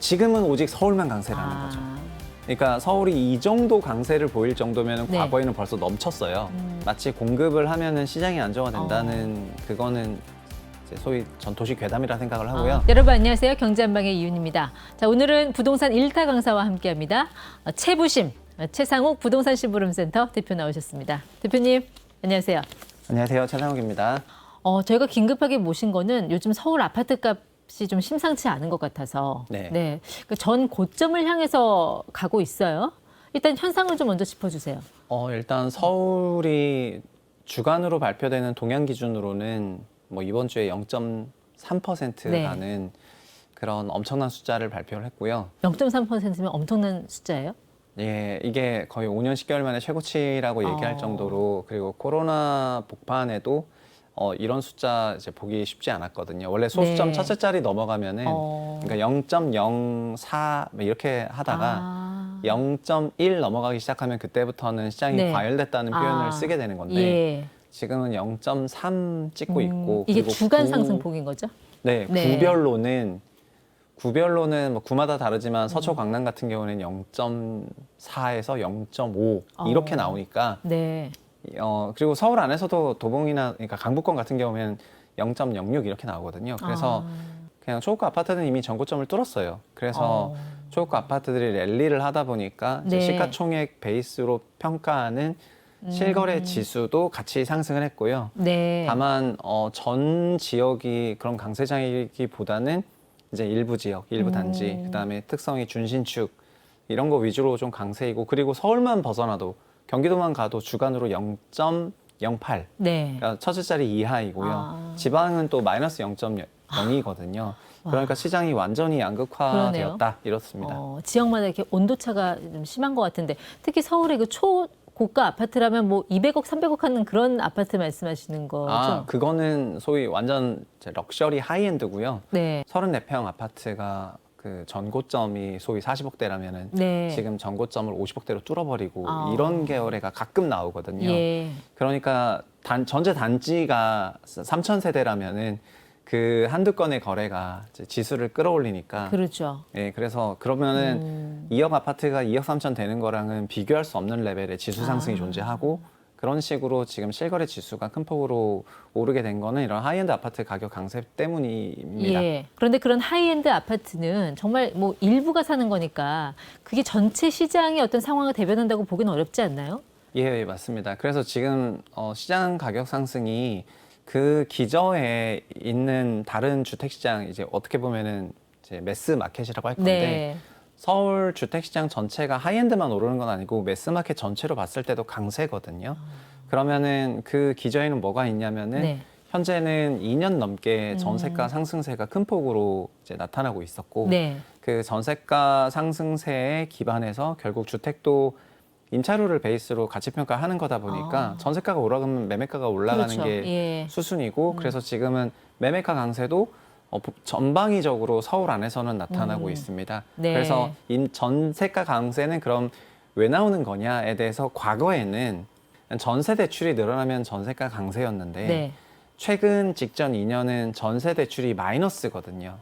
지금은 오직 서울만 강세라는 거죠. 그러니까 서울이 이 정도 강세를 보일 정도면 네. 과거에는 벌써 넘쳤어요. 마치 공급을 하면은 시장이 안정화된다는 그거는 이제 소위 전토시 괴담이라 생각을 하고요. 여러분 안녕하세요. 경제한방의 이윤입니다. 자, 오늘은 부동산 1타 강사와 함께합니다. 최부심, 최상욱 부동산 심부름센터 대표 나오셨습니다. 대표님 안녕하세요. 안녕하세요. 최상욱입니다. 저희가 긴급하게 모신 거는 요즘 서울 아파트 값이 좀 심상치 않은 것 같아서 네. 그전 고점을 향해서 가고 있어요. 일단 현상을 좀 먼저 짚어주세요. 일단 서울이 주간으로 발표되는 동향 기준으로는 뭐 이번 주에 0.3% 네. 가는 그런 엄청난 숫자를 발표를 했고요. 0.3%면 엄청난 숫자예요? 예, 이게 거의 5년 10개월 만에 최고치라고 얘기할 정도로, 그리고 코로나 복판에도 이런 숫자 이제 보기 쉽지 않았거든요. 원래 소수점 네. 첫째 자리 넘어가면은 그러니까 0.04 이렇게 하다가 0.1 넘어가기 시작하면 그때부터는 시장이 네. 과열됐다는 표현을 쓰게 되는 건데 예. 지금은 0.3 찍고 있고, 이게 그리고 주간 상승폭인 거죠? 네, 네. 구별로는 뭐 구마다 다르지만 서초 강남 같은 경우는 0.4에서 0.5 이렇게 나오니까 네. 그리고 서울 안에서도 도봉이나 그러니까 강북권 같은 경우에는 0.06 이렇게 나오거든요. 그래서 그냥 초고가 아파트는 이미 전고점을 뚫었어요. 그래서 초고가 아파트들이 랠리를 하다 보니까 이제 네. 시가총액 베이스로 평가하는 실거래 지수도 같이 상승을 했고요. 네. 다만 전 지역이 그런 강세장이기보다는 이제 일부 지역, 일부 단지, 그다음에 특성이 준신축 이런 거 위주로 좀 강세이고, 그리고 서울만 벗어나도 경기도만 가도 주간으로 0.08, 네. 그러니까 첫째 자리 이하이고요. 지방은 또 마이너스 0.0이거든요. 그러니까 시장이 완전히 양극화되었다 이렇습니다. 지역마다 이렇게 온도차가 좀 심한 것 같은데 특히 서울의 그 초고가 아파트라면 뭐 200억, 300억 하는 그런 아파트 말씀하시는 거죠? 그거는 소위 완전 이제 럭셔리 하이엔드고요. 네. 34평 아파트가 그 전고점이 소위 40억대라면은 네. 지금 전고점을 50억대로 뚫어버리고 아. 이런 계열애가 가끔 나오거든요. 예. 그러니까 전체 단지가 3,000세대라면은 그 한두 건의 거래가 이제 지수를 끌어올리니까. 그렇죠. 예, 그래서 그러면은 2억 아파트가 2억 3천 되는 거랑은 비교할 수 없는 레벨의 지수 상승이 존재하고, 그런 식으로 지금 실거래 지수가 큰 폭으로 오르게 된 거는 이런 하이엔드 아파트 가격 강세 때문입니다. 예. 그런데 그런 하이엔드 아파트는 정말 뭐 일부가 사는 거니까 그게 전체 시장의 어떤 상황을 대변한다고 보기는 어렵지 않나요? 예, 맞습니다. 그래서 지금 시장 가격 상승이 그 기저에 있는 다른 주택 시장, 이제 어떻게 보면은 이제 매스 마켓이라고 할 건데, 네. 서울 주택 시장 전체가 하이엔드만 오르는 건 아니고 매스 마켓 전체로 봤을 때도 강세거든요. 그러면은 그 기저에는 뭐가 있냐면은 네. 현재는 2년 넘게 전세가 상승세가 큰 폭으로 이제 나타나고 있었고, 네. 그 전세가 상승세에 기반해서 결국 주택도 임차료를 베이스로 가치 평가하는 거다 보니까 전세가가 올라가면 매매가가 올라가는 그렇죠. 게 예. 수순이고, 그래서 지금은 매매가 강세도 전방위적으로 서울 안에서는 나타나고 있습니다. 네. 그래서 전세가 강세는 그럼 왜 나오는 거냐에 대해서 과거에는 전세 대출이 늘어나면 전세가 강세였는데 네. 최근 직전 2년은 전세 대출이 마이너스거든요.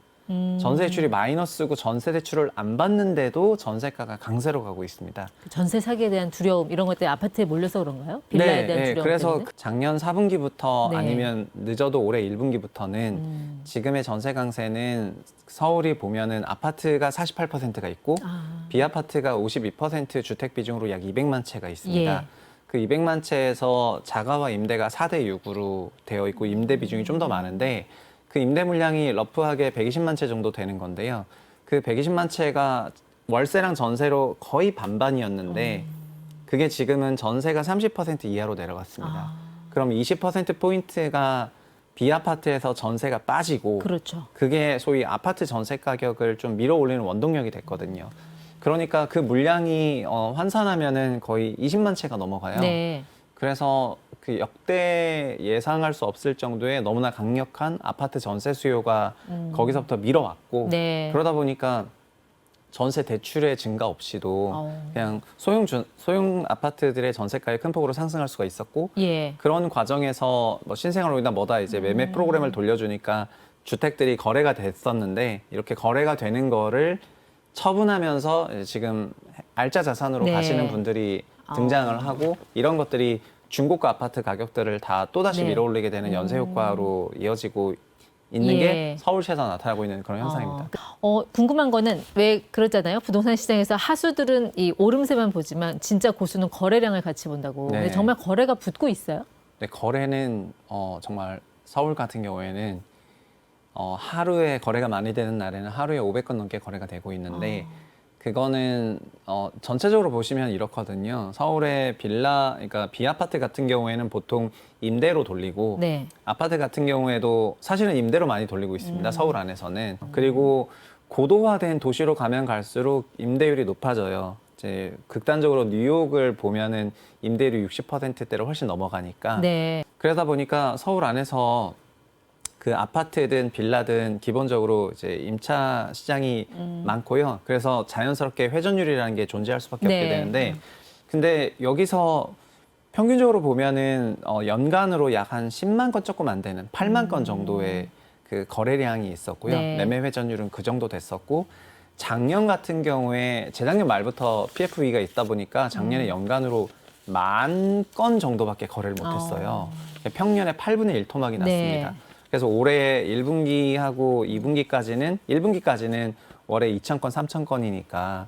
전세 대출이 마이너스고 전세 대출을 안 받는데도 전세가가 강세로 가고 있습니다. 전세 사기에 대한 두려움 이런 것 때문에 아파트에 몰려서 그런가요? 빌라에 대한 두려움 그래서 때문에? 작년 4분기부터 네. 아니면 늦어도 올해 1분기부터는 지금의 전세 강세는 서울이 보면은 아파트가 48%가 있고 비아파트가 52% 주택 비중으로 약 200만 채가 있습니다. 예. 그 200만 채에서 자가와 임대가 4대 6으로 되어 있고 임대 비중이 좀 더 많은데, 그 임대 물량이 러프하게 120만 채 정도 되는 건데요. 그 120만 채가 월세랑 전세로 거의 반반이었는데 그게 지금은 전세가 30% 이하로 내려갔습니다. 그럼 20%포인트가 비아파트에서 전세가 빠지고, 그렇죠. 그게 소위 아파트 전세 가격을 좀 밀어 올리는 원동력이 됐거든요. 그러니까 그 물량이 환산하면은 거의 20만 채가 넘어가요. 네. 그래서 그 역대 예상할 수 없을 정도의 너무나 강력한 아파트 전세 수요가 거기서부터 밀어왔고, 네. 그러다 보니까 전세 대출의 증가 없이도 그냥 소형 아파트들의 전세가에 큰 폭으로 상승할 수가 있었고, 예. 그런 과정에서 뭐 신생활로이나 뭐다 이제 매매 프로그램을 돌려주니까 주택들이 거래가 됐었는데, 이렇게 거래가 되는 거를 처분하면서 이제 지금 알짜 자산으로 네. 가시는 분들이 등장을 하고 이런 것들이 중고가 아파트 가격들을 다 또다시 네. 밀어올리게 되는 연쇄 효과로 이어지고 있는 예. 게 서울시에서 나타나고 있는 그런 현상입니다. 궁금한 거는 왜 그러잖아요. 부동산 시장에서 하수들은 이 오름세만 보지만 진짜 고수는 거래량을 같이 본다고. 네. 근데 정말 거래가 붙고 있어요? 네, 거래는 정말 서울 같은 경우에는 하루에 거래가 많이 되는 날에는 하루에 500건 넘게 거래가 되고 있는데 그거는 전체적으로 보시면 이렇거든요. 서울의 빌라, 그러니까 비아파트 같은 경우에는 보통 임대로 돌리고 네. 아파트 같은 경우에도 사실은 임대로 많이 돌리고 있습니다. 서울 안에서는. 그리고 고도화된 도시로 가면 갈수록 임대율이 높아져요. 이제 극단적으로 뉴욕을 보면은 임대율이 60%대로 훨씬 넘어가니까. 네. 그러다 보니까 서울 안에서 그 아파트든 빌라든 기본적으로 이제 임차 시장이 많고요. 그래서 자연스럽게 회전율이라는 게 존재할 수밖에 네. 없게 되는데, 근데 여기서 평균적으로 보면은 연간으로 약 한 10만 건 조금 안 되는 8만 건 정도의 그 거래량이 있었고요. 네. 매매 회전율은 그 정도 됐었고, 작년 같은 경우에 재작년 말부터 PFV가 있다 보니까 작년에 연간으로 10,000건 정도밖에 거래를 못했어요. 평년에 8분의 1 토막이 네. 났습니다. 그래서 올해 1분기하고 2분기까지는 월에 2,000건, 3,000건이니까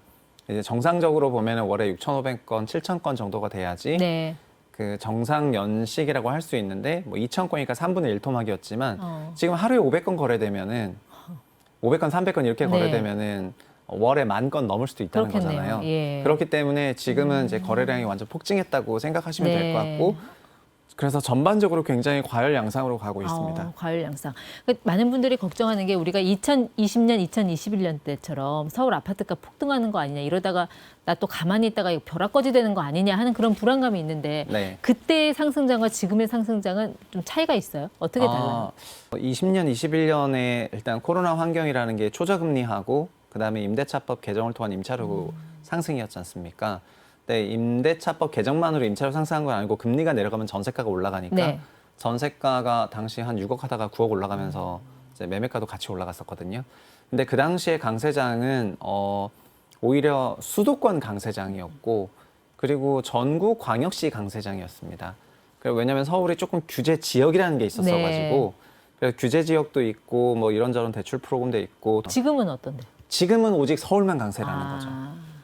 이제 정상적으로 보면 월에 6,500건, 7,000건 정도가 돼야지 네. 그 정상 연식이라고 할 수 있는데 뭐 2,000건이니까 3분의 1 토막이었지만 지금 하루에 500건 거래되면은 500건, 300건 이렇게 네. 거래되면은 월에 10,000건 넘을 수도 있다는 그렇겠네요. 거잖아요. 예. 그렇기 때문에 지금은 이제 거래량이 완전 폭증했다고 생각하시면 될 것 네. 같고 그래서 전반적으로 굉장히 과열 양상으로 가고 있습니다. 과열 양상. 그러니까 많은 분들이 걱정하는 게 우리가 2020년, 2021년 때처럼 서울 아파트가 폭등하는 거 아니냐. 이러다가 나 또 가만히 있다가 벼락거지 되는 거 아니냐 하는 그런 불안감이 있는데 네. 그때의 상승장과 지금의 상승장은 좀 차이가 있어요? 어떻게 달라요? 20년, 21년에 일단 코로나 환경이라는 게 초저금리하고 그다음에 임대차법 개정을 통한 임차료 상승이었지 않습니까? 네, 임대차법 개정만으로 임차료 상승한 건 아니고 금리가 내려가면 전세가가 올라가니까 네. 전세가가 당시 한 6억 하다가 9억 올라가면서 이제 매매가도 같이 올라갔었거든요. 근데 그 당시에 강세장은 오히려 수도권 강세장이었고 그리고 전국 광역시 강세장이었습니다. 왜냐하면 서울이 조금 규제 지역이라는 게 있었어가지고 그래서 규제 지역도 있고 뭐 이런저런 대출 프로그램도 있고 지금은 어떤데? 지금은 오직 서울만 강세라는 거죠.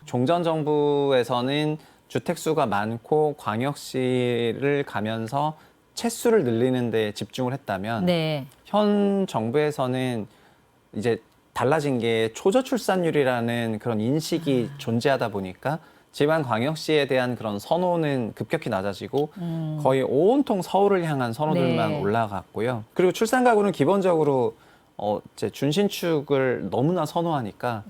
종전 정부에서는 주택 수가 많고 광역시를 가면서 채수를 늘리는 데 집중을 했다면 네. 현 정부에서는 이제 달라진 게 초저출산율이라는 그런 인식이 존재하다 보니까 지방 광역시에 대한 그런 선호는 급격히 낮아지고 거의 온통 서울을 향한 선호들만 네. 올라갔고요. 그리고 출산 가구는 기본적으로 이제 준신축을 너무나 선호하니까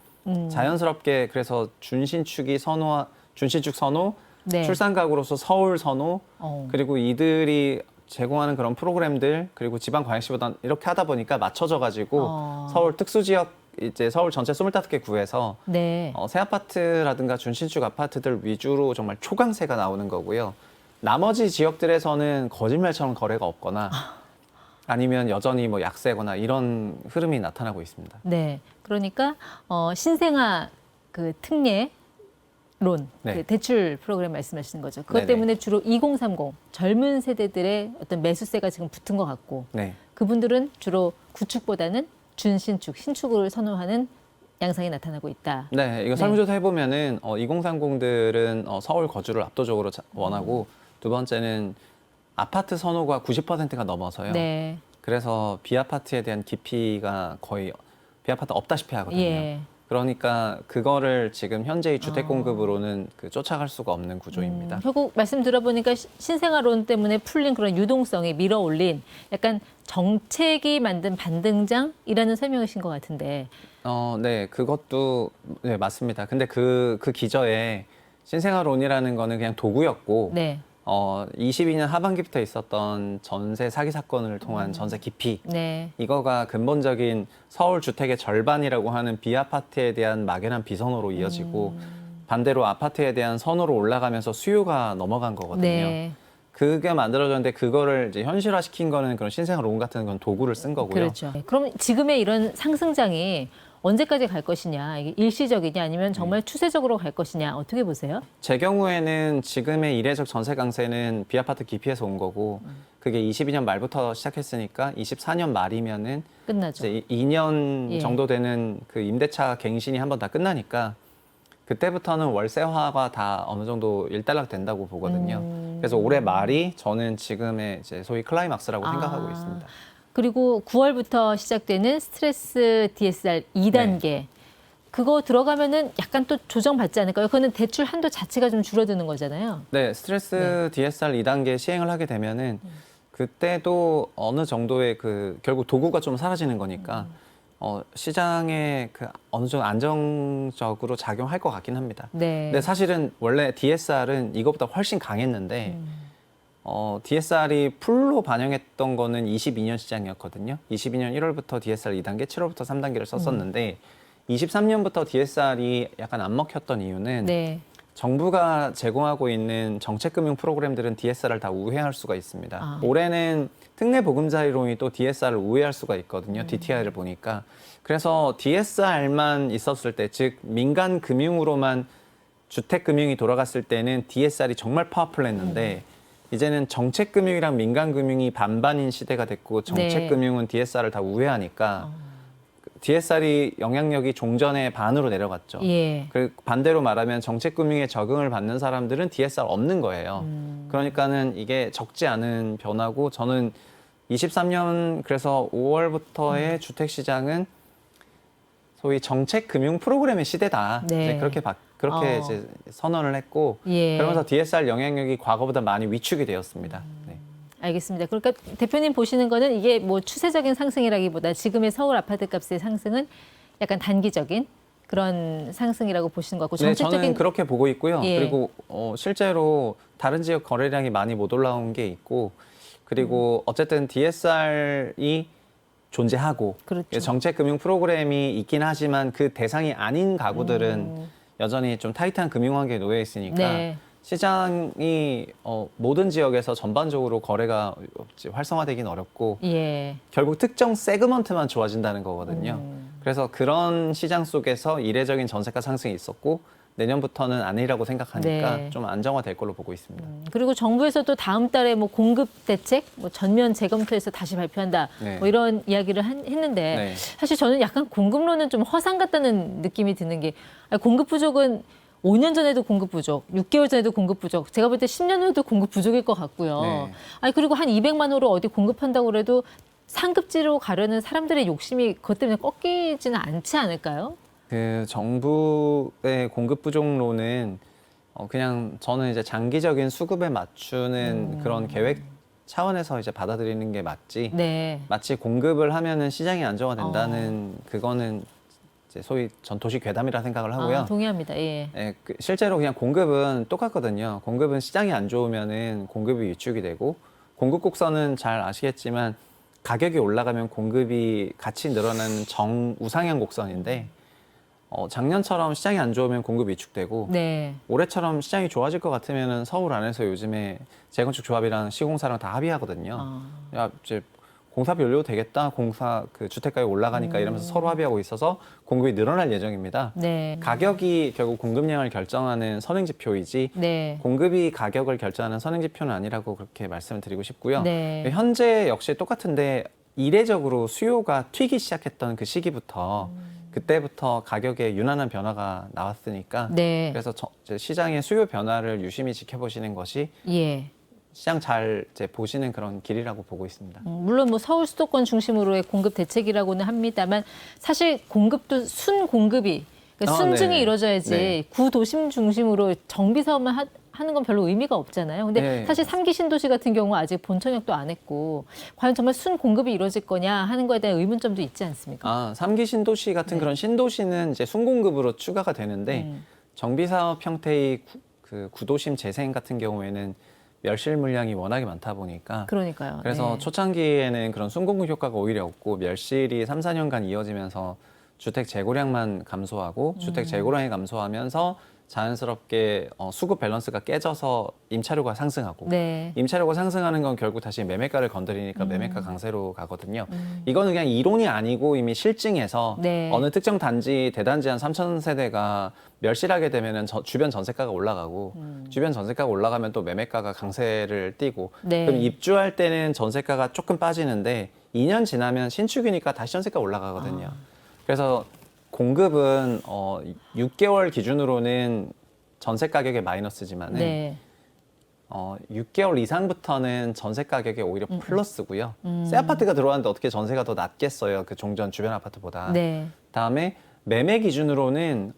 자연스럽게 그래서 준신축 선호, 네. 출산 가구로서 서울 선호, 그리고 이들이 제공하는 그런 프로그램들 그리고 지방 광역시보다 이렇게 하다 보니까 맞춰져 가지고 서울 특수 지역 이제 서울 전체 25개 구에서 네. 새 아파트라든가 준신축 아파트들 위주로 정말 초강세가 나오는 거고요. 나머지 지역들에서는 거짓말처럼 거래가 없거나 아니면 여전히 뭐 약세거나 이런 흐름이 나타나고 있습니다. 네. 그러니까 신생아 그 특례 론, 네. 그 대출 프로그램 말씀하시는 거죠. 그것 네네. 때문에 주로 2030 젊은 세대들의 어떤 매수세가 지금 붙은 것 같고 네. 그분들은 주로 구축보다는 준신축, 신축을 선호하는 양상이 나타나고 있다. 네, 이거 설문조사 해보면은 2030들은 서울 거주를 압도적으로 원하고 두 번째는 아파트 선호가 90%가 넘어서요. 네. 그래서 비아파트에 대한 기피가 거의 비아파트 없다시피 하거든요. 예. 그러니까 그거를 지금 현재의 주택 공급으로는 쫓아갈 수가 없는 구조입니다. 결국 말씀 들어보니까 신생아론 때문에 풀린 그런 유동성이 밀어올린 약간 정책이 만든 반등장이라는 설명이신 것 같은데. 네, 그것도 네, 맞습니다. 근데 그 기저에 신생아론이라는 거는 그냥 도구였고 네. 22년 하반기부터 있었던 전세 사기 사건을 통한 전세 기피 네. 이거가 근본적인 서울 주택의 절반이라고 하는 비아파트에 대한 막연한 비선호로 이어지고 반대로 아파트에 대한 선호로 올라가면서 수요가 넘어간 거거든요. 네. 그게 만들어졌는데 그거를 이제 현실화시킨 거는 그런 신생아론 같은 건 도구를 쓴 거고요. 그렇죠. 그럼 지금의 이런 상승장이 언제까지 갈 것이냐, 이게 일시적이냐 아니면 정말 추세적으로 갈 것이냐 어떻게 보세요? 제 경우에는 지금의 이례적 전세 강세는 비아파트 기피에서 온 거고 그게 22년 말부터 시작했으니까 24년 말이면은 끝나죠. 이제 2년 예. 정도 되는 그 임대차 갱신이 한번 다 끝나니까 그때부터는 월세화가 다 어느 정도 일단락 된다고 보거든요. 그래서 올해 말이 저는 지금의 이제 소위 클라이막스라고 생각하고 있습니다. 그리고 9월부터 시작되는 스트레스 DSR 2단계. 그거 들어가면은 약간 또 조정받지 않을까요? 그거는 대출 한도 자체가 좀 줄어드는 거잖아요. 네, 스트레스 DSR 2단계 시행을 하게 되면은 그때도 어느 정도의 그 결국 도구가 좀 사라지는 거니까 시장에 그 어느 정도 안정적으로 작용할 것 같긴 합니다. 네. 근데 사실은 원래 DSR은 이것보다 훨씬 강했는데 DSR이 풀로 반영했던 거는 22년 시장이었거든요. 22년 1월부터 DSR 2단계, 7월부터 3단계를 썼었는데 23년부터 DSR이 약간 안 먹혔던 이유는 네. 정부가 제공하고 있는 정책금융 프로그램들은 DSR을 다 우회할 수가 있습니다. 아. 올해는 특례 보금자리론이 또 DSR을 우회할 수가 있거든요. DTI를 보니까. 그래서 DSR만 있었을 때, 즉 민간 금융으로만 주택 금융이 돌아갔을 때는 DSR이 정말 파워풀했는데 이제는 정책 금융이랑 민간 금융이 반반인 시대가 됐고 정책 네. 금융은 DSR을 다 우회하니까 DSR이 영향력이 종전의 반으로 내려갔죠. 예. 그 반대로 말하면 정책금융에 적응을 받는 사람들은 DSR 없는 거예요. 그러니까는 이게 적지 않은 변화고 저는 23년 그래서 5월부터의 주택시장은 소위 정책금융 프로그램의 시대다. 네. 이제 그렇게 이제 선언을 했고 예. 그러면서 DSR 영향력이 과거보다 많이 위축이 되었습니다. 네. 알겠습니다. 그러니까 대표님 보시는 거는 이게 뭐 추세적인 상승이라기보다 지금의 서울 아파트 값의 상승은 약간 단기적인 그런 상승이라고 보시는 것 같고 네, 저는 정책적인 그렇게 보고 있고요. 예. 그리고 실제로 다른 지역 거래량이 많이 못 올라온 게 있고 그리고 어쨌든 DSR이 존재하고 그렇죠. 정책 금융 프로그램이 있긴 하지만 그 대상이 아닌 가구들은 여전히 좀 타이트한 금융 환경에 놓여 있으니까 네. 시장이 모든 지역에서 전반적으로 거래가 활성화되긴 어렵고 예. 결국 특정 세그먼트만 좋아진다는 거거든요. 그래서 그런 시장 속에서 이례적인 전세가 상승이 있었고 내년부터는 아니라고 생각하니까 네. 좀 안정화될 걸로 보고 있습니다. 그리고 정부에서도 다음 달에 뭐 공급 대책, 뭐 전면 재검토해서 다시 발표한다, 네. 뭐 이런 이야기를 했는데 네. 사실 저는 약간 공급론은 좀 허상 같다는 느낌이 드는 게 아니, 공급 부족은 5년 전에도 공급 부족, 6개월 전에도 공급 부족, 제가 볼 때 10년 후에도 공급 부족일 것 같고요. 네. 아니 그리고 한 200만 호로 어디 공급한다고 그래도 상급지로 가려는 사람들의 욕심이 그것 때문에 꺾이지는 않지 않을까요? 그 정부의 공급 부족론은 그냥 저는 이제 장기적인 수급에 맞추는 그런 계획 차원에서 이제 받아들이는 게 맞지. 네. 마치 공급을 하면은 시장이 안정화된다는 그거는 이제 소위 전토시 괴담이라 생각을 하고요. 아, 동의합니다. 예. 예, 실제로 그냥 공급은 똑같거든요. 공급은 시장이 안 좋으면은 공급이 위축이 되고 공급 곡선은 잘 아시겠지만 가격이 올라가면 공급이 같이 늘어나는 정우상향 곡선인데 작년처럼 시장이 안 좋으면 공급이 위축되고 네. 올해처럼 시장이 좋아질 것 같으면은 서울 안에서 요즘에 재건축 조합이랑 시공사랑 다 합의하거든요. 아. 야, 이제 공사비 올려도 되겠다. 공사 그 주택가격이 올라가니까 이러면서 서로 합의하고 있어서 공급이 늘어날 예정입니다. 네. 가격이 결국 공급량을 결정하는 선행지표이지 네. 공급이 가격을 결정하는 선행지표는 아니라고 그렇게 말씀을 드리고 싶고요. 네. 현재 역시 똑같은데 이례적으로 수요가 튀기 시작했던 그 시기부터 그때부터 가격에 유난한 변화가 나왔으니까 네. 그래서 이제 시장의 수요 변화를 유심히 지켜보시는 것이 예. 시장 잘 이제 보시는 그런 길이라고 보고 있습니다. 물론 뭐 서울 수도권 중심으로의 공급 대책이라고는 합니다만 사실 공급도 순공급이 그러니까 순증이 네. 이루어져야지 네. 구도심 중심으로 정비 사업만 하는 건 별로 의미가 없잖아요. 근데 네. 사실 3기 신도시 같은 경우 아직 본청약도 안 했고 과연 정말 순공급이 이루어질 거냐 하는 거에 대한 의문점도 있지 않습니까? 3기 신도시 같은 그런 신도시는 이제 순공급으로 추가가 되는데 정비사업 형태의 그 구도심 재생 같은 경우에는 멸실 물량이 워낙에 많다 보니까 그러니까요. 그래서 네. 초창기에는 그런 순공급 효과가 오히려 없고 멸실이 3, 4년간 이어지면서 주택 재고량만 감소하고 주택 재고량이 감소하면서 자연스럽게 수급 밸런스가 깨져서 임차료가 상승하고 네. 임차료가 상승하는 건 결국 다시 매매가를 건드리니까 매매가 강세로 가거든요. 이거는 그냥 이론이 아니고 이미 실증에서 네. 어느 특정 단지 대단지 한 3천 세대가 멸실하게 되면은 주변 전세가가 올라가고 주변 전세가가 올라가면 또 매매가가 강세를 띠고 네. 그럼 입주할 때는 전세가가 조금 빠지는데 2년 지나면 신축이니까 다시 전세가 올라가거든요. 그래서 공급은 6개월 기준으로는 전세 가격의 마이너스지만은 네. 6개월 이상부터는 전세 가격에 오히려 플러스고요. 새 아파트가 들어왔는데 어떻게 전세가 더 낮겠어요? 그 종전 주변 아파트보다. 네. 다음에 매매 기준으로는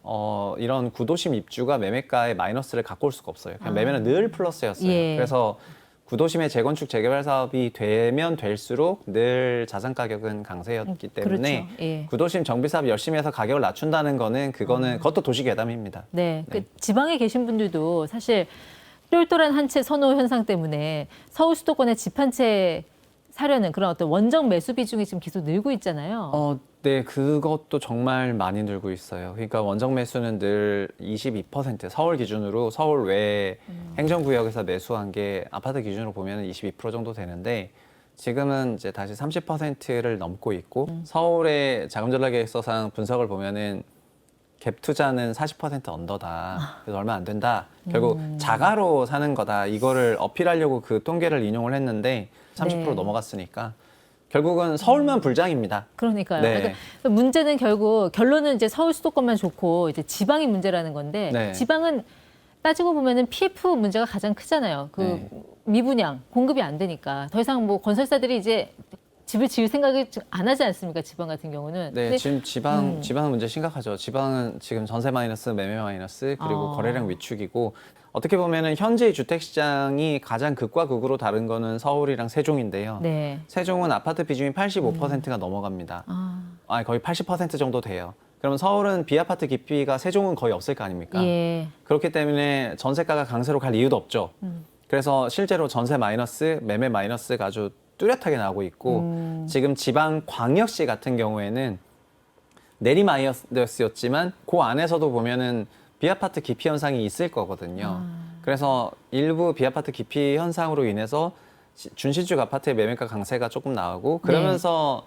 이런 구도심 입주가 매매가에 마이너스를 갖고 올 수가 없어요. 그냥 매매는 늘 플러스였어요. 예. 그래서 구도심의 재건축 재개발 사업이 되면 될수록 늘 자산 가격은 강세였기 때문에 그렇죠. 예. 구도심 정비 사업 열심히 해서 가격을 낮춘다는 거는 그것도 도시 괴담입니다. 네. 그 지방에 계신 분들도 사실 똘똘한 한 채 선호 현상 때문에 서울 수도권에 집 한 채 사려는 그런 어떤 원정 매수 비중이 지금 계속 늘고 있잖아요. 네, 그것도 정말 많이 늘고 있어요. 그러니까 원정 매수는 늘 22%, 서울 기준으로 서울 외 행정구역에서 매수한 게 아파트 기준으로 보면 22% 정도 되는데 지금은 이제 다시 30%를 넘고 있고 서울의 자금전략계획서상 분석을 보면은 갭 투자는 40% 언더다. 그래서 얼마 안 된다. 결국 자가로 사는 거다. 이거를 어필하려고 그 통계를 인용을 했는데 30% 네. 넘어갔으니까 결국은 서울만 불장입니다. 그러니까요. 네. 그러니까 문제는 결국 결론은 이제 서울 수도권만 좋고 이제 지방이 문제라는 건데 네. 지방은 따지고 보면은 PF 문제가 가장 크잖아요. 그 네. 미분양 공급이 안 되니까 더 이상 뭐 건설사들이 이제 집을 지을 생각을 안 하지 않습니까? 지방 같은 경우는. 네, 근데 지금 지방 문제 심각하죠. 지방은 지금 전세 마이너스, 매매 마이너스, 그리고 거래량 위축이고 어떻게 보면은 현재 주택 시장이 가장 극과 극으로 다른 거는 서울이랑 세종인데요. 네. 세종은 아파트 비중이 85%가 넘어갑니다. 거의 80% 정도 돼요. 그럼 서울은 비아파트 기피가 세종은 거의 없을 거 아닙니까? 예. 그렇기 때문에 전세가가 강세로 갈 이유도 없죠. 그래서 실제로 전세 마이너스, 매매 마이너스가 아주 뚜렷하게 나오고 있고 지금 지방 광역시 같은 경우에는 내리 마이너스였지만 그 안에서도 보면은 비아파트 기피 현상이 있을 거거든요. 그래서 일부 비아파트 기피 현상으로 인해서 준신축 아파트의 매매가 강세가 조금 나오고 그러면서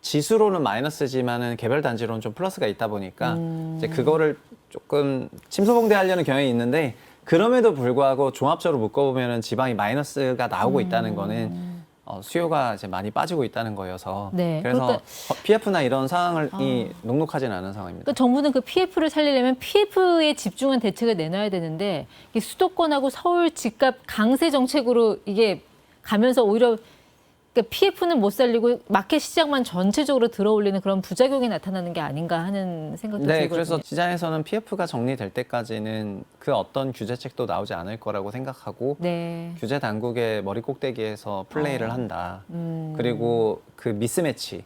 지수로는 마이너스지만은 개별 단지로는 좀 플러스가 있다 보니까 이제 그거를 조금 침소봉대하려는 경향이 있는데 그럼에도 불구하고 종합적으로 묶어보면은 지방이 마이너스가 나오고 있다는 거는 수요가 이제 많이 빠지고 있다는 거여서 네, 그래서 그러니까- PF나 이런 상황이 녹록하진 않은 상황입니다. 그러니까 정부는 그 PF를 살리려면 PF에 집중한 대책을 내놔야 되는데 이 수도권하고 서울 집값 강세 정책으로 이게 가면서 오히려 그러니까 PF는 못 살리고 마켓 시장만 전체적으로 들어올리는 그런 부작용이 나타나는 게 아닌가 하는 생각도 네, 들거든요. 그래서 시장에서는 PF가 정리될 때까지는 그 어떤 규제책도 나오지 않을 거라고 생각하고 네. 규제 당국의 머리 꼭대기에서 플레이를 한다. 그리고 그 미스매치.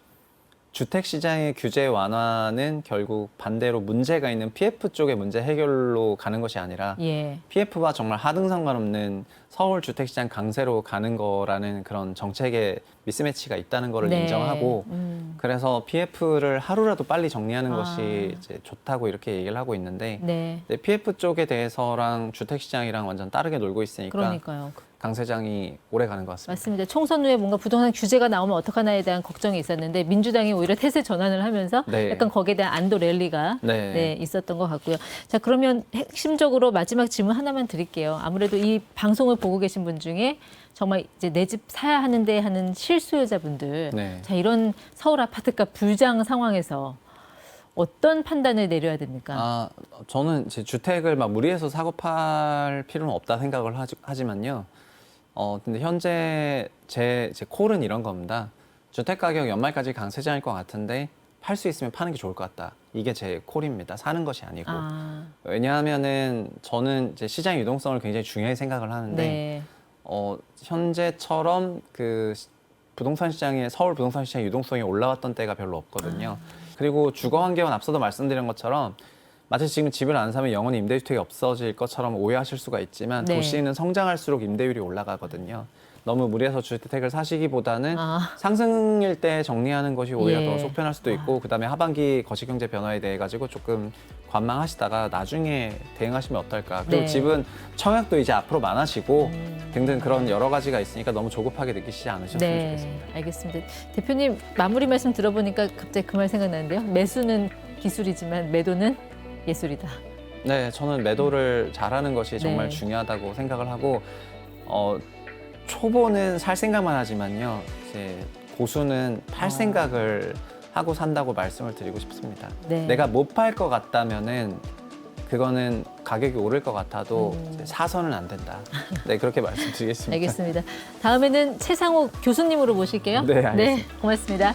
주택 시장의 규제 완화는 결국 반대로 문제가 있는 PF 쪽의 문제 해결로 가는 것이 아니라 예. PF와 정말 하등 상관없는 서울 주택 시장 강세로 가는 거라는 그런 정책의 미스매치가 있다는 거를 네. 인정하고 그래서 PF를 하루라도 빨리 정리하는 아. 것이 이제 좋다고 이렇게 얘기를 하고 있는데 네. 근데 PF 쪽에 대해서랑 주택 시장이랑 완전 다르게 놀고 있으니까 그러니까요. 강세장이 오래 가는 것 같습니다. 맞습니다. 총선 후에 뭔가 부동산 규제가 나오면 어떡하나에 대한 걱정이 있었는데 민주당이 오히려 태세 전환을 하면서 네. 약간 거기에 대한 안도 랠리가 네. 네, 있었던 것 같고요. 자, 그러면 핵심적으로 마지막 질문 하나만 드릴게요. 아무래도 이 방송을 보고 계신 분 중에 정말 이제 내 집 사야 하는데 하는 실수요자분들, 네. 자, 이런 서울 아파트값 불장 상황에서 어떤 판단을 내려야 됩니까? 저는 제 주택을 막 무리해서 사고 팔 필요는 없다 생각을 하지만요. 근데 현재 제 콜은 이런 겁니다. 주택 가격 연말까지 강세장일 것 같은데 팔 수 있으면 파는 게 좋을 것 같다. 이게 제 콜입니다. 사는 것이 아니고. 왜냐하면은 저는 이제 시장 유동성을 굉장히 중요하게 생각을 하는데 네. 현재처럼 그 부동산 시장에 서울 부동산 시장 유동성이 올라왔던 때가 별로 없거든요. 그리고 주거 환경은 앞서도 말씀드린 것처럼 마치 지금 집을 안 사면 영원히 임대주택이 없어질 것처럼 오해하실 수가 있지만 네. 도시는 성장할수록 임대율이 올라가거든요. 너무 무리해서 주택을 사시기보다는 아. 상승일 때 정리하는 것이 오히려 예. 더 속편할 수도 있고 그다음에 하반기 거시경제 변화에 대해 가지고 조금 관망하시다가 나중에 대응하시면 어떨까. 그리고 네. 집은 청약도 이제 앞으로 많아지고 등등 그런 여러 가지가 있으니까 너무 조급하게 느끼시지 않으셨으면 좋겠습니다. 알겠습니다. 대표님 마무리 말씀 들어보니까 갑자기 그 말 생각나는데요. 매수는 기술이지만 매도는 예술이다. 네, 저는 매도를 잘하는 것이 정말 네. 중요하다고 생각을 하고 초보는 살 생각만 하지만요. 이제 고수는 팔 생각을 하고 산다고 말씀을 드리고 싶습니다. 네. 내가 못 팔 것 같다면은 그거는 가격이 오를 것 같아도 이제 사서는 안 된다. 네, 그렇게 말씀드리겠습니다. 알겠습니다. 다음에는 최상욱 교수님으로 모실게요. 네, 알겠습니다. 고맙습니다.